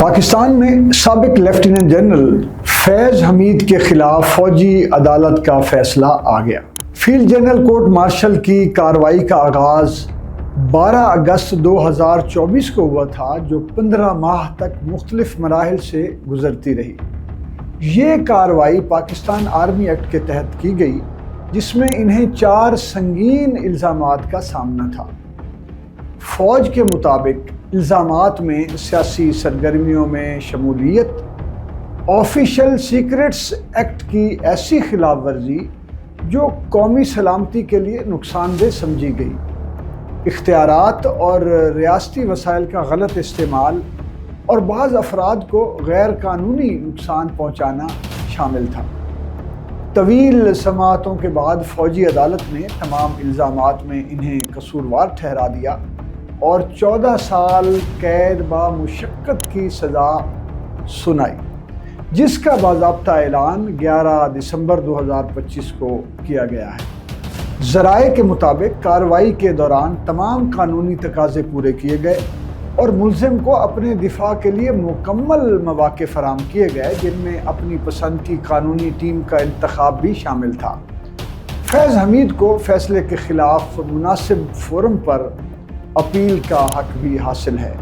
پاکستان میں سابق lieutenant general فیض حمید کے خلاف فوجی عدالت کا فیصلہ آ گیا۔ فیلڈ جنرل کورٹ مارشل کی کارروائی کا آغاز 12 اگست 2024 کو ہوا تھا، جو 15 ماہ تک مختلف مراحل سے گزرتی رہی۔ یہ کارروائی پاکستان آرمی ایکٹ کے تحت کی گئی، جس میں انہیں 4 سنگین الزامات کا سامنا تھا۔ فوج کے مطابق الزامات میں سیاسی سرگرمیوں میں شمولیت، آفیشل سیکرٹس ایکٹ کی ایسی خلاف ورزی جو قومی سلامتی کے لیے نقصان دہ سمجھی گئی، اختیارات اور ریاستی وسائل کا غلط استعمال اور بعض افراد کو غیر قانونی نقصان پہنچانا شامل تھا۔ طویل سماعتوں کے بعد فوجی عدالت نے تمام الزامات میں انہیں قصوروار ٹھہرا دیا اور 14 سال قید با مشقت کی سزا سنائی، جس کا باضابطہ اعلان 11 دسمبر 2025 کو کیا گیا ہے۔ ذرائع کے مطابق کارروائی کے دوران تمام قانونی تقاضے پورے کیے گئے اور ملزم کو اپنے دفاع کے لیے مکمل مواقع فراہم کیے گئے، جن میں اپنی پسند کی قانونی ٹیم کا انتخاب بھی شامل تھا۔ فیض حمید کو فیصلے کے خلاف مناسب فورم پر اپیل کا حق بھی حاصل ہے۔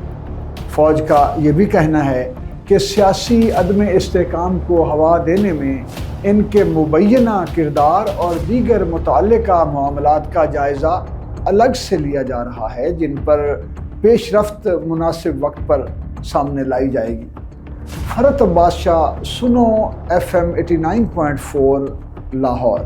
فوج کا یہ بھی کہنا ہے کہ سیاسی عدم استحکام کو ہوا دینے میں ان کے مبینہ کردار اور دیگر متعلقہ معاملات کا جائزہ الگ سے لیا جا رہا ہے، جن پر پیش رفت مناسب وقت پر سامنے لائی جائے گی۔ فرحت عباس شاہ، سنو FM 89.4 لاہور۔